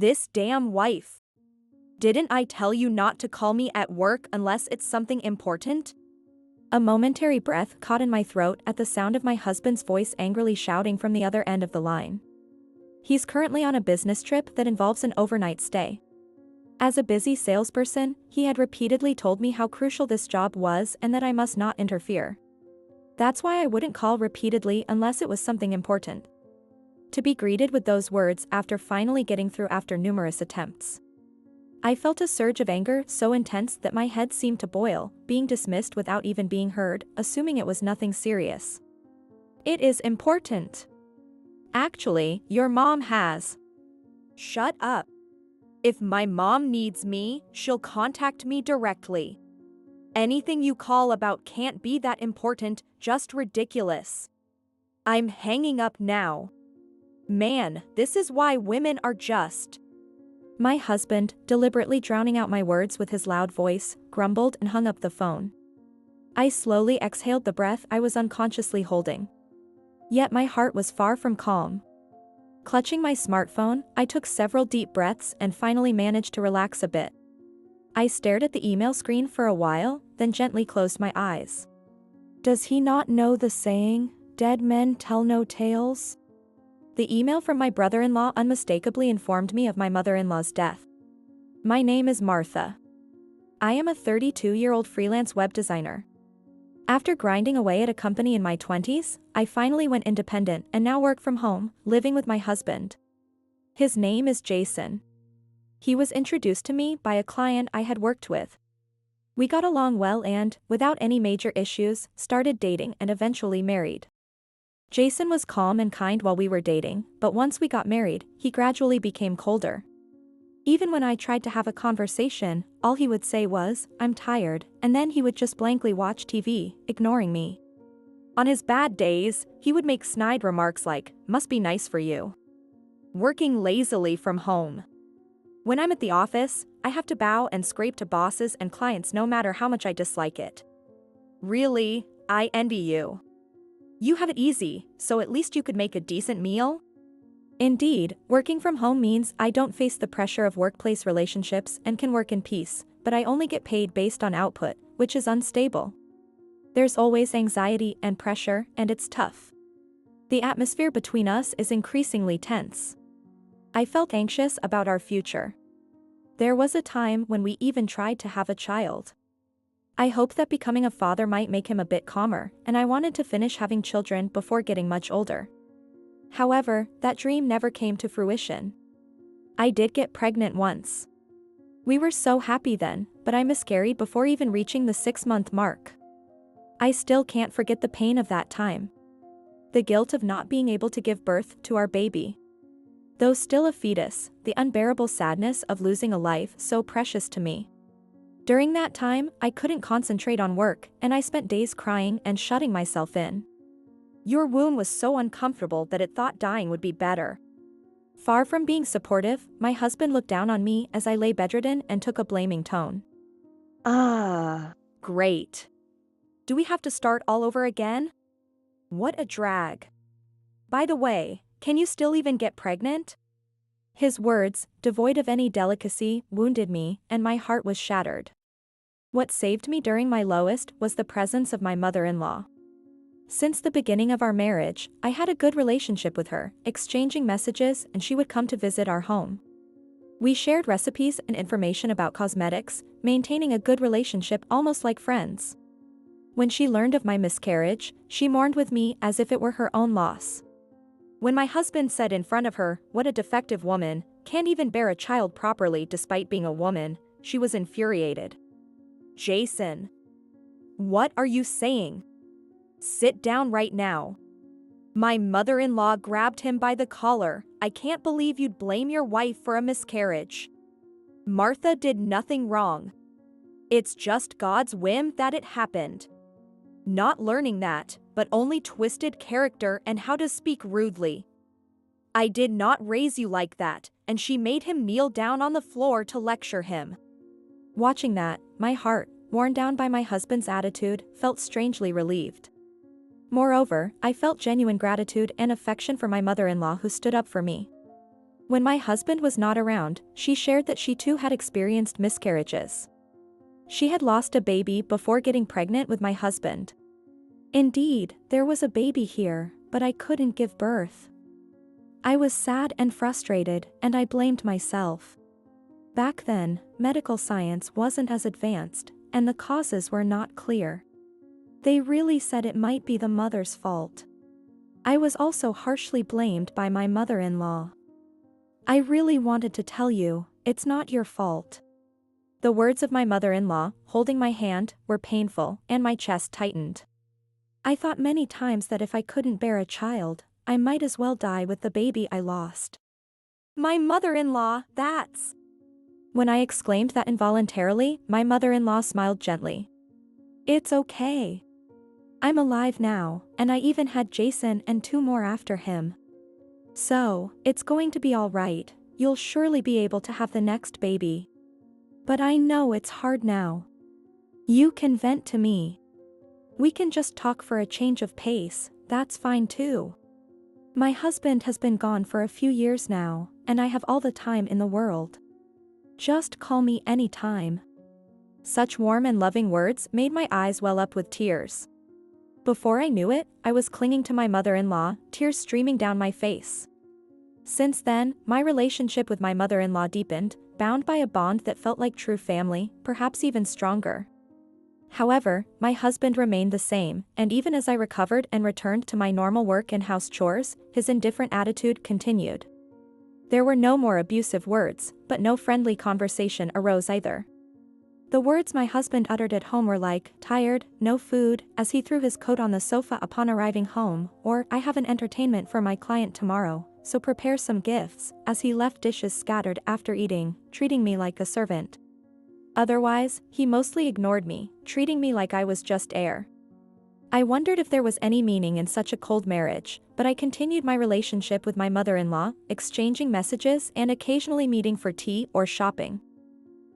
This damn wife. Didn't I tell you not to call me at work unless it's something important? A momentary breath caught in my throat at the sound of my husband's voice angrily shouting from the other end of the line. He's currently on a business trip that involves an overnight stay. As a busy salesperson, he had repeatedly told me how crucial this job was and that I must not interfere. That's why I wouldn't call repeatedly unless it was something important. To be greeted with those words after finally getting through after numerous attempts. I felt a surge of anger so intense that my head seemed to boil, being dismissed without even being heard, assuming it was nothing serious. It is important. Actually, your mom has. Shut up. If my mom needs me, she'll contact me directly. Anything you call about can't be that important, just ridiculous. I'm hanging up now. Man, this is why women are just. My husband, deliberately drowning out my words with his loud voice, grumbled and hung up the phone. I slowly exhaled the breath I was unconsciously holding. Yet my heart was far from calm. Clutching my smartphone, I took several deep breaths and finally managed to relax a bit. I stared at the email screen for a while, then gently closed my eyes. Does he not know the saying, "Dead men tell no tales"? The email from my brother-in-law unmistakably informed me of my mother-in-law's death. My name is Martha. I am a 32-year-old freelance web designer. After grinding away at a company in my 20s, I finally went independent and now work from home, living with my husband. His name is Jason. He was introduced to me by a client I had worked with. We got along well and, without any major issues, started dating and eventually married. Jason was calm and kind while we were dating, but once we got married, he gradually became colder. Even when I tried to have a conversation, all he would say was, "I'm tired," and then he would just blankly watch TV, ignoring me. On his bad days, he would make snide remarks like, "Must be nice for you. Working lazily from home." When I'm at the office, I have to bow and scrape to bosses and clients no matter how much I dislike it. Really, I envy you. You have it easy, so at least you could make a decent meal? Indeed, working from home means I don't face the pressure of workplace relationships and can work in peace, but I only get paid based on output, which is unstable. There's always anxiety and pressure, and it's tough. The atmosphere between us is increasingly tense. I felt anxious about our future. There was a time when we even tried to have a child. I hoped that becoming a father might make him a bit calmer, and I wanted to finish having children before getting much older. However, that dream never came to fruition. I did get pregnant once. We were so happy then, but I miscarried before even reaching the 6-month mark. I still can't forget the pain of that time. The guilt of not being able to give birth to our baby. Though still a fetus, the unbearable sadness of losing a life so precious to me. During that time, I couldn't concentrate on work, and I spent days crying and shutting myself in. Your wound was so uncomfortable that it thought dying would be better. Far from being supportive, my husband looked down on me as I lay bedridden and took a blaming tone. Great. Do we have to start all over again? What a drag. By the way, can you still even get pregnant? His words, devoid of any delicacy, wounded me, and my heart was shattered. What saved me during my lowest was the presence of my mother-in-law. Since the beginning of our marriage, I had a good relationship with her, exchanging messages, and she would come to visit our home. We shared recipes and information about cosmetics, maintaining a good relationship almost like friends. When she learned of my miscarriage, she mourned with me as if it were her own loss. When my husband said in front of her, "What a defective woman, can't even bear a child properly despite being a woman," she was infuriated. Jason. What are you saying? Sit down right now. My mother-in-law grabbed him by the collar. I can't believe you'd blame your wife for a miscarriage. Martha did nothing wrong. It's just God's whim that it happened. Not learning that, but only twisted character and how to speak rudely. I did not raise you like that, and she made him kneel down on the floor to lecture him. Watching that, my heart, worn down by my husband's attitude, felt strangely relieved. Moreover, I felt genuine gratitude and affection for my mother-in-law who stood up for me. When my husband was not around, she shared that she too had experienced miscarriages. She had lost a baby before getting pregnant with my husband. Indeed, there was a baby here, but I couldn't give birth. I was sad and frustrated, and I blamed myself. Back then, medical science wasn't as advanced, and the causes were not clear. They really said it might be the mother's fault. I was also harshly blamed by my mother-in-law. I really wanted to tell you, it's not your fault. The words of my mother-in-law, holding my hand, were painful, and my chest tightened. I thought many times that if I couldn't bear a child, I might as well die with the baby I lost. My mother-in-law, that's... When I exclaimed that involuntarily, my mother-in-law smiled gently. It's okay. I'm alive now, and I even had Jason and 2 more after him. So, it's going to be all right, you'll surely be able to have the next baby. But I know it's hard now. You can vent to me. We can just talk for a change of pace, that's fine too. My husband has been gone for a few years now, and I have all the time in the world. Just call me anytime. Such warm and loving words made my eyes well up with tears. Before I knew it, I was clinging to my mother-in-law, tears streaming down my face. Since then, my relationship with my mother-in-law deepened, bound by a bond that felt like true family, perhaps even stronger. However, my husband remained the same, and even as I recovered and returned to my normal work and house chores, his indifferent attitude continued. There were no more abusive words, but no friendly conversation arose either. The words my husband uttered at home were like, tired, no food, as he threw his coat on the sofa upon arriving home, or, I have an entertainment for my client tomorrow, so prepare some gifts, as he left dishes scattered after eating, treating me like a servant. Otherwise, he mostly ignored me, treating me like I was just air. I wondered if there was any meaning in such a cold marriage, but I continued my relationship with my mother-in-law, exchanging messages and occasionally meeting for tea or shopping.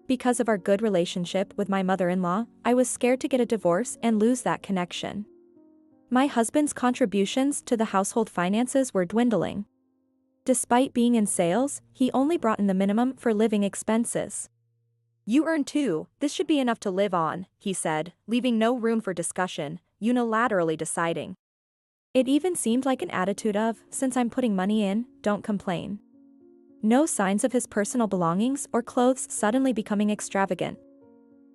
Because of our good relationship with my mother-in-law, I was scared to get a divorce and lose that connection. My husband's contributions to the household finances were dwindling. Despite being in sales, he only brought in the minimum for living expenses. You earn too, this should be enough to live on, he said, leaving no room for discussion, unilaterally deciding. It even seemed like an attitude of, since I'm putting money in, don't complain. No signs of his personal belongings or clothes suddenly becoming extravagant.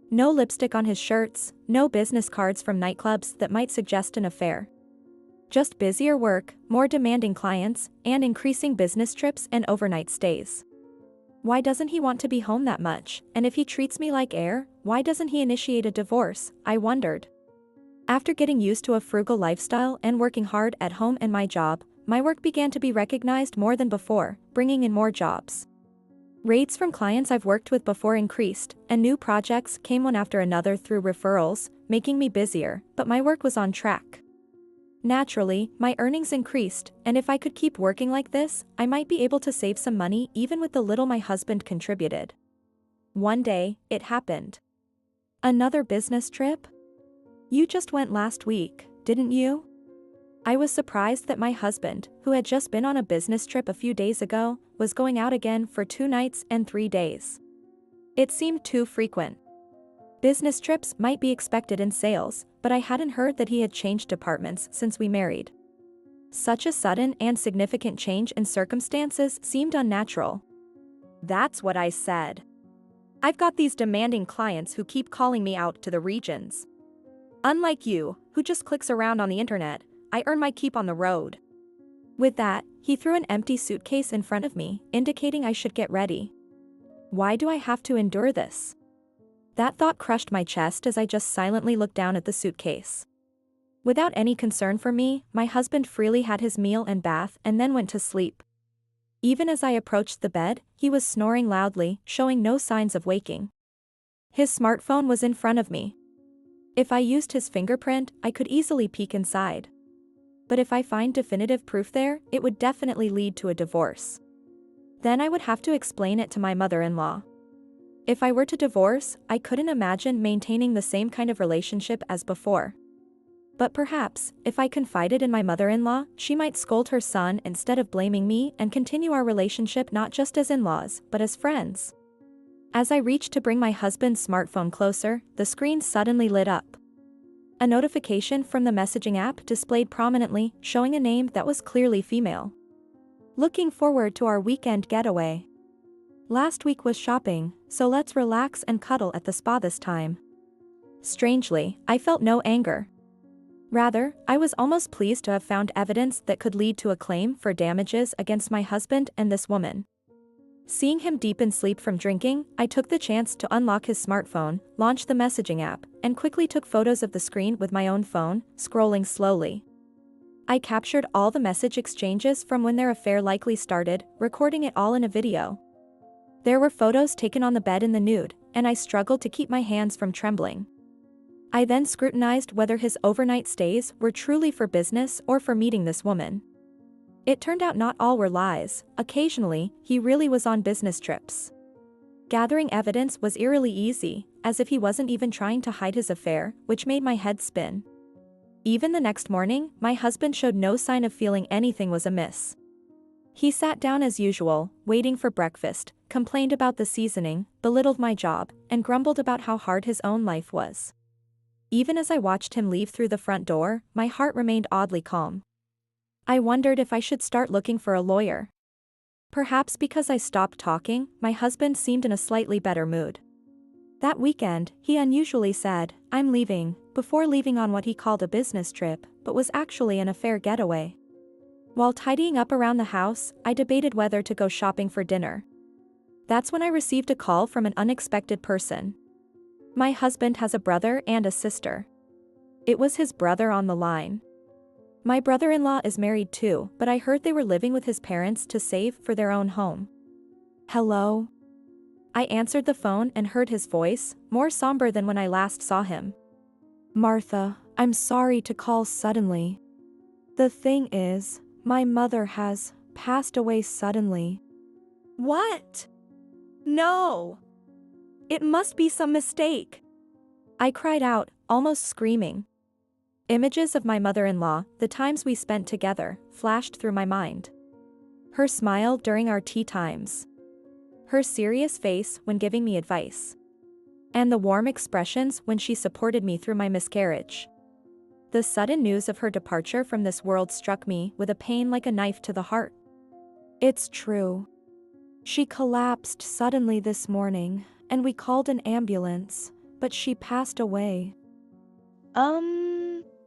No lipstick on his shirts, no business cards from nightclubs that might suggest an affair. Just busier work, more demanding clients, and increasing business trips and overnight stays. Why doesn't he want to be home that much, and if he treats me like air, why doesn't he initiate a divorce, I wondered. After getting used to a frugal lifestyle and working hard at home and my job, my work began to be recognized more than before, bringing in more jobs. Rates from clients I've worked with before increased, and new projects came one after another through referrals, making me busier, but my work was on track. Naturally, my earnings increased, and if I could keep working like this, I might be able to save some money even with the little my husband contributed. One day, it happened. Another business trip? You just went last week, didn't you? I was surprised that my husband, who had just been on a business trip a few days ago, was going out again for 2 nights and 3 days. It seemed too frequent. Business trips might be expected in sales, but I hadn't heard that he had changed departments since we married. Such a sudden and significant change in circumstances seemed unnatural. That's what I said. I've got these demanding clients who keep calling me out to the regions. Unlike you, who just clicks around on the internet, I earn my keep on the road. With that, he threw an empty suitcase in front of me, indicating I should get ready. Why do I have to endure this? That thought crushed my chest as I just silently looked down at the suitcase. Without any concern for me, my husband freely had his meal and bath and then went to sleep. Even as I approached the bed, he was snoring loudly, showing no signs of waking. His smartphone was in front of me. If I used his fingerprint, I could easily peek inside. But if I find definitive proof there, it would definitely lead to a divorce. Then I would have to explain it to my mother-in-law. If I were to divorce, I couldn't imagine maintaining the same kind of relationship as before. But perhaps, if I confided in my mother-in-law, she might scold her son instead of blaming me and continue our relationship not just as in-laws, but as friends. As I reached to bring my husband's smartphone closer, the screen suddenly lit up. A notification from the messaging app displayed prominently, showing a name that was clearly female. Looking forward to our weekend getaway. Last week was shopping, so let's relax and cuddle at the spa this time. Strangely, I felt no anger. Rather, I was almost pleased to have found evidence that could lead to a claim for damages against my husband and this woman. Seeing him deep in sleep from drinking, I took the chance to unlock his smartphone, launch the messaging app, and quickly took photos of the screen with my own phone, scrolling slowly. I captured all the message exchanges from when their affair likely started, recording it all in a video. There were photos taken on the bed in the nude, and I struggled to keep my hands from trembling. I then scrutinized whether his overnight stays were truly for business or for meeting this woman. It turned out not all were lies. Occasionally, he really was on business trips. Gathering evidence was eerily easy, as if he wasn't even trying to hide his affair, which made my head spin. Even the next morning, my husband showed no sign of feeling anything was amiss. He sat down as usual, waiting for breakfast, complained about the seasoning, belittled my job, and grumbled about how hard his own life was. Even as I watched him leave through the front door, my heart remained oddly calm. I wondered if I should start looking for a lawyer. Perhaps because I stopped talking, my husband seemed in a slightly better mood. That weekend, he unusually said, "I'm leaving," before leaving on what he called a business trip, but was actually an affair getaway. While tidying up around the house, I debated whether to go shopping for dinner. That's when I received a call from an unexpected person. My husband has a brother and a sister. It was his brother on the line. My brother-in-law is married too, but I heard they were living with his parents to save for their own home. "Hello?" I answered the phone and heard his voice, more somber than when I last saw him. "Martha, I'm sorry to call suddenly. The thing is, my mother has passed away suddenly." What? No! It must be some mistake. I cried out, almost screaming. Images of my mother-in-law, the times we spent together, flashed through my mind. Her smile during our tea times. Her serious face when giving me advice. And the warm expressions when she supported me through my miscarriage. The sudden news of her departure from this world struck me with a pain like a knife to the heart. It's true. She collapsed suddenly this morning, and we called an ambulance, but she passed away.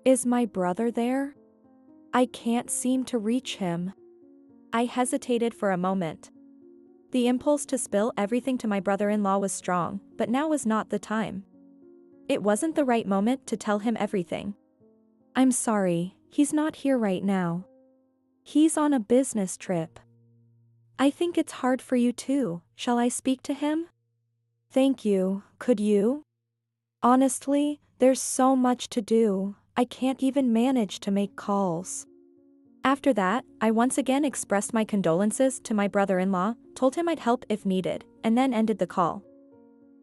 Is my brother there? I can't seem to reach him. I hesitated for a moment. The impulse to spill everything to my brother-in-law was strong, but now was not the time. It wasn't the right moment to tell him everything. "I'm sorry, he's not here right now. He's on a business trip. I think it's hard for you too. Shall I speak to him?" "Thank you, could you? Honestly, there's so much to do, I can't even manage to make calls." After that, I once again expressed my condolences to my brother-in-law, told him I'd help if needed, and then ended the call.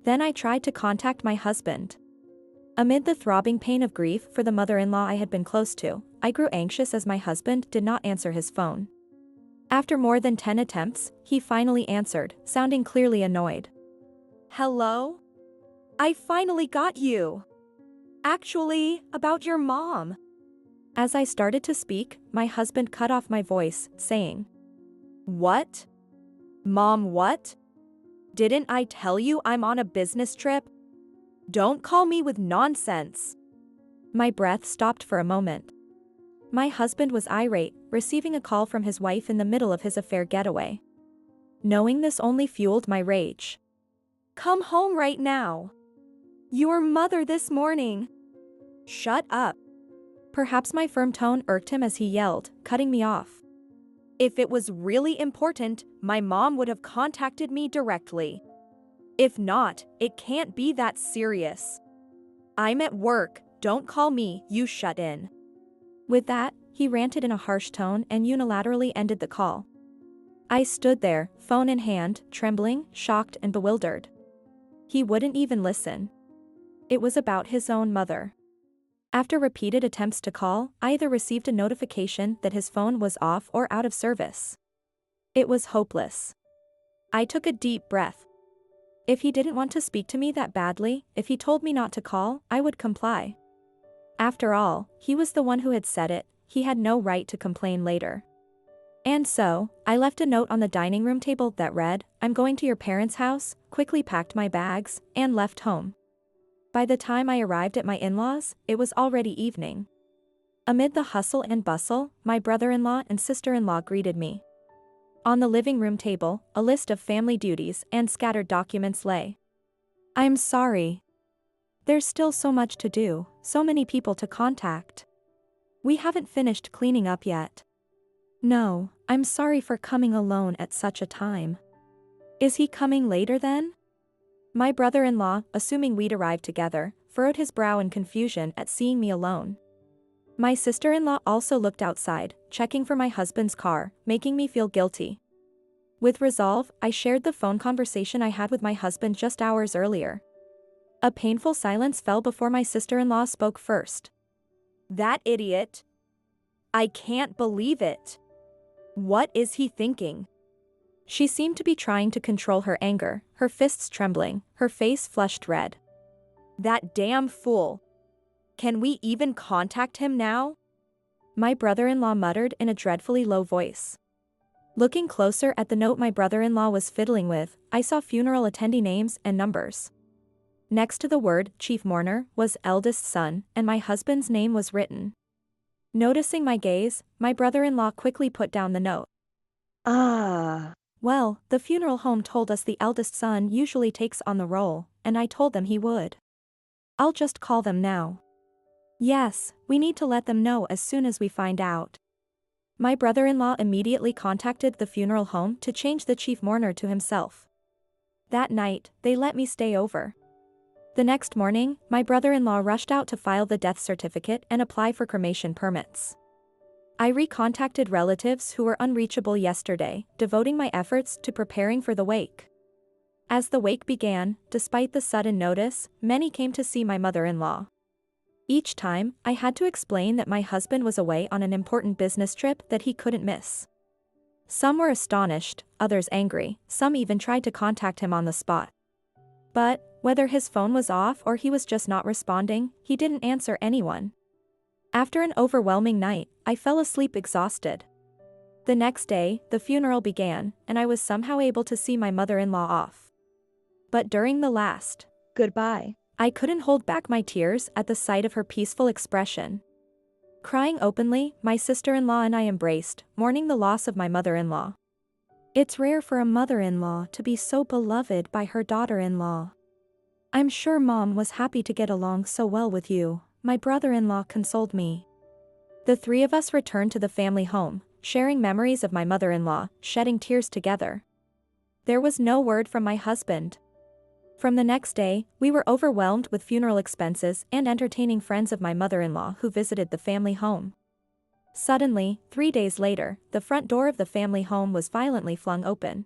Then I tried to contact my husband. Amid the throbbing pain of grief for the mother-in-law I had been close to, I grew anxious as my husband did not answer his phone. After more than 10 attempts, he finally answered, sounding clearly annoyed. "Hello? I finally got you. Actually, about your mom." As I started to speak, my husband cut off my voice, saying, "What? Mom, what? Didn't I tell you I'm on a business trip? Don't call me with nonsense." My breath stopped for a moment. My husband was irate, receiving a call from his wife in the middle of his affair getaway. Knowing this only fueled my rage. "Come home right now. Your mother this morning." "Shut up." Perhaps my firm tone irked him as he yelled, cutting me off. "If it was really important, my mom would have contacted me directly. If not, it can't be that serious. I'm at work, don't call me, you shut in." With that, he ranted in a harsh tone and unilaterally ended the call. I stood there, phone in hand, trembling, shocked and bewildered. He wouldn't even listen. It was about his own mother. After repeated attempts to call, I either received a notification that his phone was off or out of service. It was hopeless. I took a deep breath. If he didn't want to speak to me that badly, if he told me not to call, I would comply. After all, he was the one who had said it, he had no right to complain later. And so, I left a note on the dining room table that read, "I'm going to your parents' house," quickly packed my bags, and left home. By the time I arrived at my in-laws, it was already evening. Amid the hustle and bustle, my brother-in-law and sister-in-law greeted me. On the living room table, a list of family duties and scattered documents lay. "I'm sorry. There's still so much to do, so many people to contact. We haven't finished cleaning up yet." "No, I'm sorry for coming alone at such a time." "Is he coming later then?" My brother-in-law, assuming we'd arrived together, furrowed his brow in confusion at seeing me alone. My sister-in-law also looked outside, checking for my husband's car, making me feel guilty. With resolve, I shared the phone conversation I had with my husband just hours earlier. A painful silence fell before my sister-in-law spoke first. "That idiot. I can't believe it. What is he thinking?" She seemed to be trying to control her anger, her fists trembling, her face flushed red. "That damn fool. Can we even contact him now?" My brother-in-law muttered in a dreadfully low voice. Looking closer at the note my brother-in-law was fiddling with, I saw funeral attendee names and numbers. Next to the word chief mourner was eldest son, and my husband's name was written. Noticing my gaze, my brother-in-law quickly put down the note. Well, the funeral home told us the eldest son usually takes on the role, and I told them he would. I'll just call them now." "Yes, we need to let them know as soon as we find out." My brother-in-law immediately contacted the funeral home to change the chief mourner to himself. That night, they let me stay over. The next morning, my brother-in-law rushed out to file the death certificate and apply for cremation permits. I recontacted relatives who were unreachable yesterday, devoting my efforts to preparing for the wake. As the wake began, despite the sudden notice, many came to see my mother-in-law. Each time, I had to explain that my husband was away on an important business trip that he couldn't miss. Some were astonished, others angry, some even tried to contact him on the spot. But, whether his phone was off or he was just not responding, he didn't answer anyone. After an overwhelming night, I fell asleep exhausted. The next day, the funeral began, and I was somehow able to see my mother-in-law off. But during the last goodbye, I couldn't hold back my tears at the sight of her peaceful expression. Crying openly, my sister-in-law and I embraced, mourning the loss of my mother-in-law. It's rare for a mother-in-law to be so beloved by her daughter-in-law. "I'm sure Mom was happy to get along so well with you," my brother-in-law consoled me. The three of us returned to the family home, sharing memories of my mother-in-law, shedding tears together. There was no word from my husband. From the next day, we were overwhelmed with funeral expenses and entertaining friends of my mother-in-law who visited the family home. Suddenly, 3 days later, the front door of the family home was violently flung open.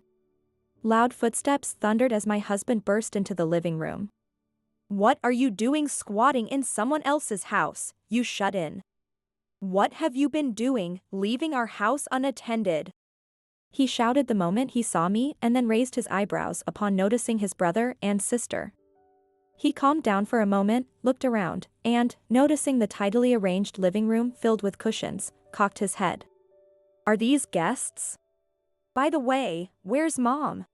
Loud footsteps thundered as my husband burst into the living room. "What are you doing squatting in someone else's house, you shut-in? What have you been doing, leaving our house unattended?" He shouted the moment he saw me and then raised his eyebrows upon noticing his brother and sister. He calmed down for a moment, looked around, and, noticing the tidily arranged living room filled with cushions, cocked his head. "Are these guests? By the way, where's Mom?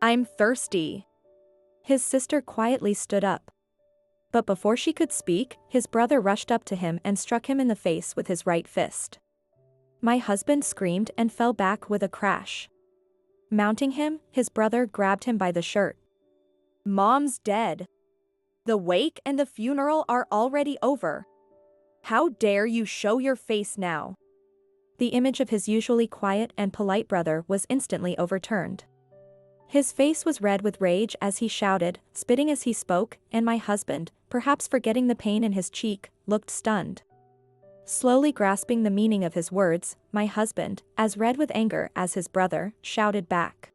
I'm thirsty." His sister quietly stood up. But before she could speak, his brother rushed up to him and struck him in the face with his right fist. My husband screamed and fell back with a crash. Mounting him, his brother grabbed him by the shirt. "Mom's dead. The wake and the funeral are already over. How dare you show your face now?" The image of his usually quiet and polite brother was instantly overturned. His face was red with rage as he shouted, spitting as he spoke, and my husband, perhaps forgetting the pain in his cheek, looked stunned. Slowly grasping the meaning of his words, my husband, as red with anger as his brother, shouted back.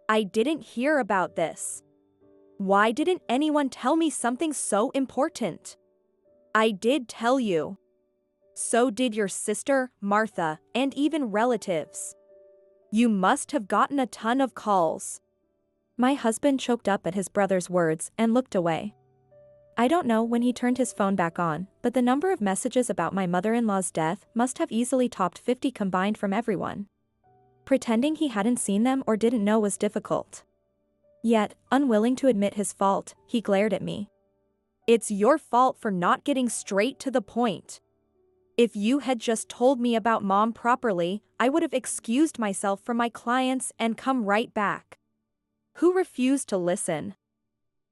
"I didn't hear about this. Why didn't anyone tell me something so important?" I did tell you. So did your sister, Martha, and even relatives. You must have gotten a ton of calls. My husband choked up at his brother's words and looked away. I don't know when he turned his phone back on, but the number of messages about my mother-in-law's death must have easily topped 50 combined from everyone. Pretending he hadn't seen them or didn't know was difficult. Yet, unwilling to admit his fault, he glared at me. It's your fault for not getting straight to the point. If you had just told me about Mom properly, I would have excused myself from my clients and come right back. Who refused to listen?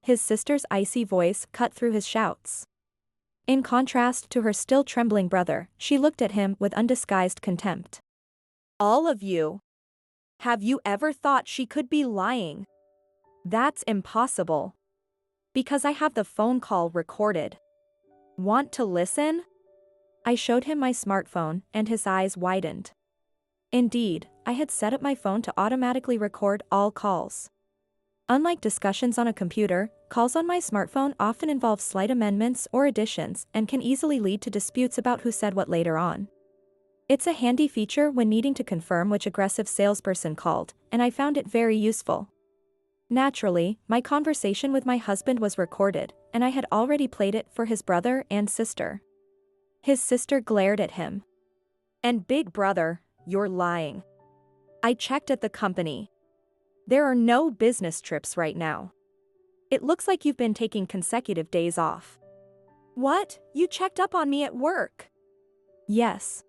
His sister's icy voice cut through his shouts. In contrast to her still trembling brother, she looked at him with undisguised contempt. All of you. Have you ever thought she could be lying? That's impossible. Because I have the phone call recorded. Want to listen? I showed him my smartphone, and his eyes widened. Indeed, I had set up my phone to automatically record all calls. Unlike discussions on a computer, calls on my smartphone often involve slight amendments or additions and can easily lead to disputes about who said what later on. It's a handy feature when needing to confirm which aggressive salesperson called, and I found it very useful. Naturally, my conversation with my husband was recorded, and I had already played it for his brother and sister. His sister glared at him. And big brother, you're lying. I checked at the company. There are no business trips right now. It looks like you've been taking consecutive days off. What? You checked up on me at work? Yes.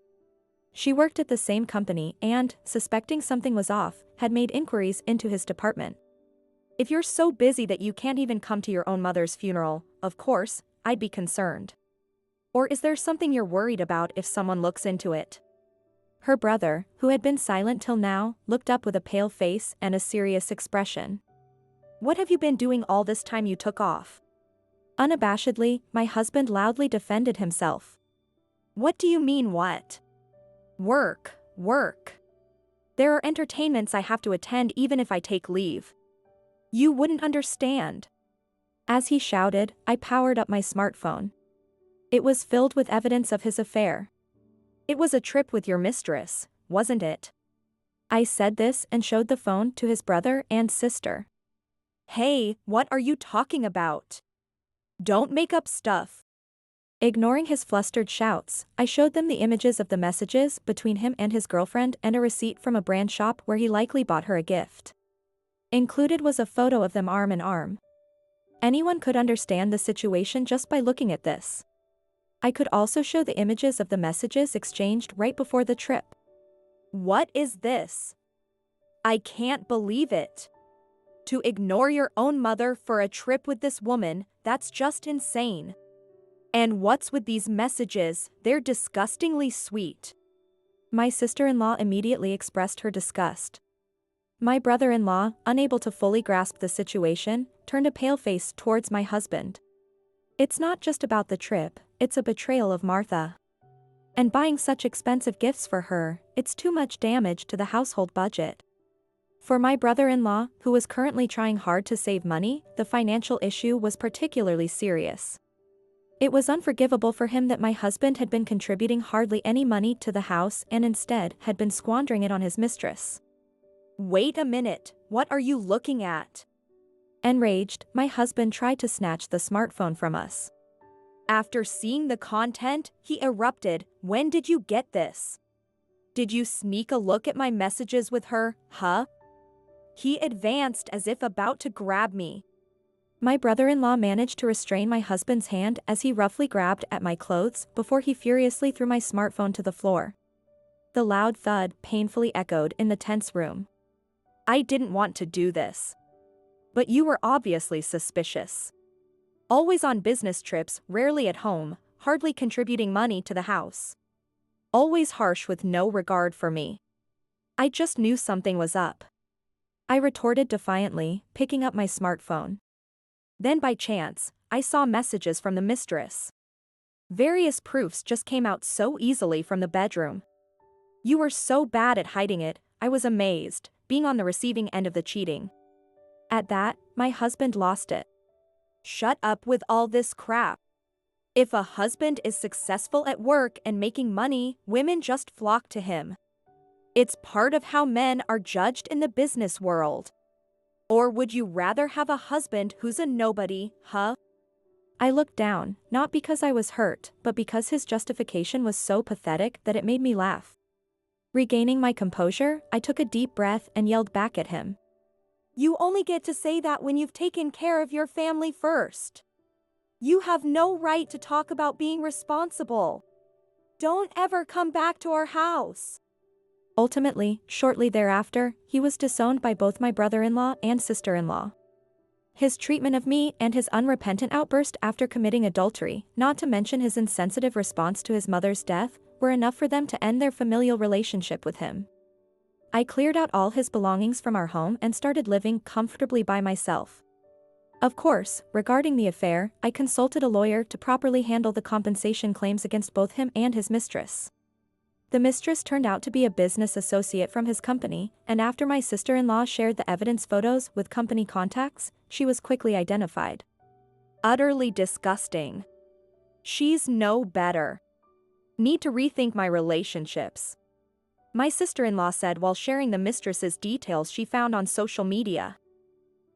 She worked at the same company and, suspecting something was off, had made inquiries into his department. If you're so busy that you can't even come to your own mother's funeral, of course, I'd be concerned. Or is there something you're worried about if someone looks into it? Her brother, who had been silent till now, looked up with a pale face and a serious expression. What have you been doing all this time you took off? Unabashedly, my husband loudly defended himself. What do you mean what? Work, work. There are entertainments I have to attend even if I take leave. You wouldn't understand. As he shouted, I powered up my smartphone. It was filled with evidence of his affair. It was a trip with your mistress, wasn't it? I said this and showed the phone to his brother and sister. Hey, what are you talking about? Don't make up stuff. Ignoring his flustered shouts, I showed them the images of the messages between him and his girlfriend and a receipt from a brand shop where he likely bought her a gift. Included was a photo of them arm in arm. Anyone could understand the situation just by looking at this. I could also show the images of the messages exchanged right before the trip. What is this? I can't believe it. To ignore your own mother for a trip with this woman, that's just insane. And what's with these messages? They're disgustingly sweet. My sister-in-law immediately expressed her disgust. My brother-in-law, unable to fully grasp the situation, turned a pale face towards my husband. It's not just about the trip, it's a betrayal of Martha. And buying such expensive gifts for her, it's too much damage to the household budget. For my brother-in-law, who was currently trying hard to save money, the financial issue was particularly serious. It was unforgivable for him that my husband had been contributing hardly any money to the house and instead had been squandering it on his mistress. Wait a minute, what are you looking at? Enraged, my husband tried to snatch the smartphone from us. After seeing the content, he erupted, "When did you get this? Did you sneak a look at my messages with her, huh?" He advanced as if about to grab me. My brother-in-law managed to restrain my husband's hand as he roughly grabbed at my clothes before he furiously threw my smartphone to the floor. The loud thud painfully echoed in the tense room. I didn't want to do this. But you were obviously suspicious. Always on business trips, rarely at home, hardly contributing money to the house. Always harsh with no regard for me. I just knew something was up. I retorted defiantly, picking up my smartphone. Then by chance, I saw messages from the mistress. Various proofs just came out so easily from the bedroom. You were so bad at hiding it, I was amazed, being on the receiving end of the cheating. At that, my husband lost it. Shut up with all this crap. If a husband is successful at work and making money, women just flock to him. It's part of how men are judged in the business world. Or would you rather have a husband who's a nobody, huh? I looked down, not because I was hurt, but because his justification was so pathetic that it made me laugh. Regaining my composure, I took a deep breath and yelled back at him. You only get to say that when you've taken care of your family first. You have no right to talk about being responsible. Don't ever come back to our house. Ultimately, shortly thereafter, he was disowned by both my brother-in-law and sister-in-law. His treatment of me and his unrepentant outburst after committing adultery, not to mention his insensitive response to his mother's death, were enough for them to end their familial relationship with him. I cleared out all his belongings from our home and started living comfortably by myself. Of course, regarding the affair, I consulted a lawyer to properly handle the compensation claims against both him and his mistress. The mistress turned out to be a business associate from his company, and after my sister-in-law shared the evidence photos with company contacts, she was quickly identified. Utterly disgusting. She's no better. Need to rethink my relationships. My sister-in-law said while sharing the mistress's details she found on social media.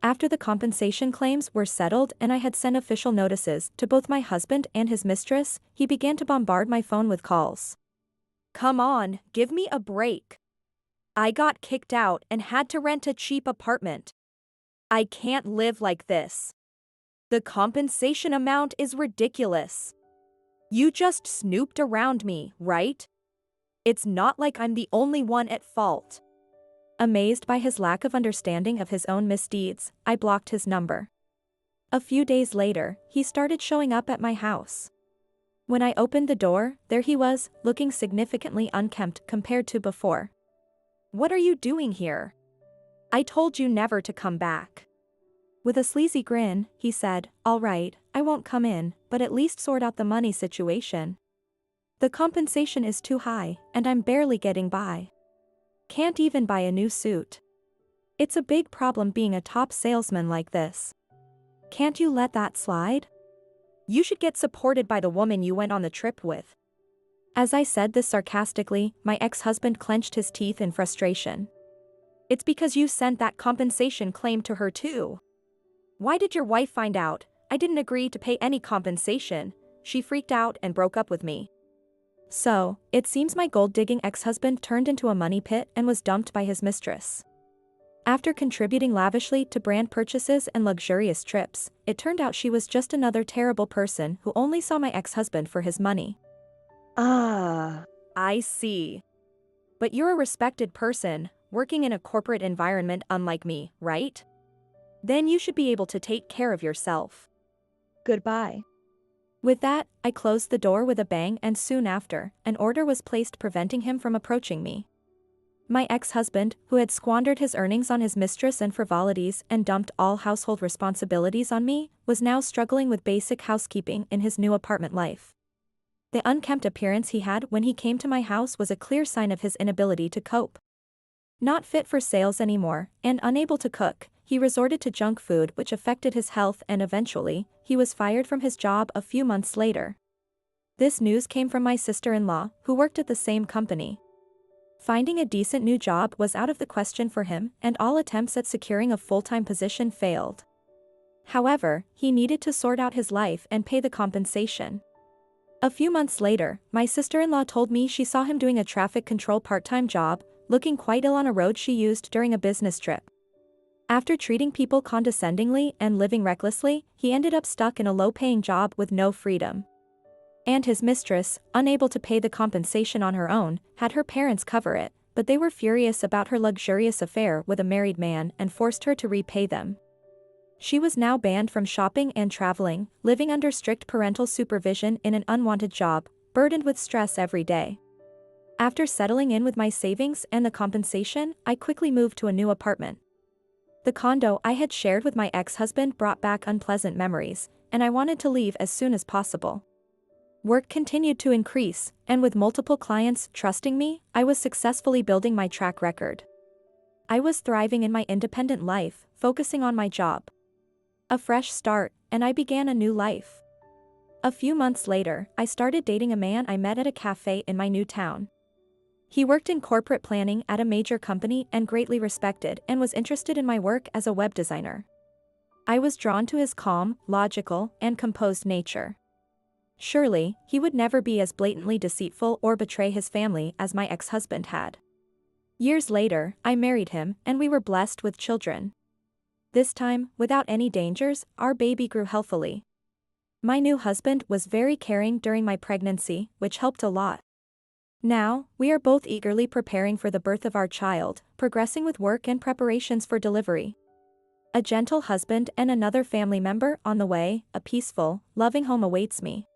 After the compensation claims were settled and I had sent official notices to both my husband and his mistress, he began to bombard my phone with calls. Come on, give me a break. I got kicked out and had to rent a cheap apartment. I can't live like this. The compensation amount is ridiculous. You just snooped around me, right? It's not like I'm the only one at fault. Amazed by his lack of understanding of his own misdeeds, I blocked his number. A few days later, he started showing up at my house. When I opened the door, there he was, looking significantly unkempt compared to before. What are you doing here? I told you never to come back. With a sleazy grin, he said, "All right, I won't come in, but at least sort out the money situation. The compensation is too high, and I'm barely getting by. Can't even buy a new suit. It's a big problem being a top salesman like this. Can't you let that slide? You should get supported by the woman you went on the trip with." As I said this sarcastically, my ex-husband clenched his teeth in frustration. It's because you sent that compensation claim to her too. Why did your wife find out? I didn't agree to pay any compensation. She freaked out and broke up with me. So, it seems my gold-digging ex-husband turned into a money pit and was dumped by his mistress. After contributing lavishly to brand purchases and luxurious trips, it turned out she was just another terrible person who only saw my ex-husband for his money. Ah, I see. But you're a respected person, working in a corporate environment unlike me, right? Then you should be able to take care of yourself. Goodbye. With that, I closed the door with a bang, and soon after, an order was placed preventing him from approaching me. My ex-husband, who had squandered his earnings on his mistress and frivolities and dumped all household responsibilities on me, was now struggling with basic housekeeping in his new apartment life. The unkempt appearance he had when he came to my house was a clear sign of his inability to cope. Not fit for sales anymore, and unable to cook, he resorted to junk food which affected his health, and eventually, he was fired from his job a few months later. This news came from my sister-in-law, who worked at the same company. Finding a decent new job was out of the question for him, and all attempts at securing a full-time position failed. However, he needed to sort out his life and pay the compensation. A few months later, my sister-in-law told me she saw him doing a traffic control part-time job, looking quite ill on a road she used during a business trip. After treating people condescendingly and living recklessly, he ended up stuck in a low-paying job with no freedom. And his mistress, unable to pay the compensation on her own, had her parents cover it, but they were furious about her luxurious affair with a married man and forced her to repay them. She was now banned from shopping and traveling, living under strict parental supervision in an unwanted job, burdened with stress every day. After settling in with my savings and the compensation, I quickly moved to a new apartment. The condo I had shared with my ex-husband brought back unpleasant memories, and I wanted to leave as soon as possible. Work continued to increase, and with multiple clients trusting me, I was successfully building my track record. I was thriving in my independent life, focusing on my job. A fresh start, and I began a new life. A few months later, I started dating a man I met at a cafe in my new town. He worked in corporate planning at a major company and greatly respected and was interested in my work as a web designer. I was drawn to his calm, logical, and composed nature. Surely, he would never be as blatantly deceitful or betray his family as my ex-husband had. Years later, I married him, and we were blessed with children. This time, without any dangers, our baby grew healthily. My new husband was very caring during my pregnancy, which helped a lot. Now, we are both eagerly preparing for the birth of our child, progressing with work and preparations for delivery. A gentle husband and another family member on the way, a peaceful, loving home awaits me.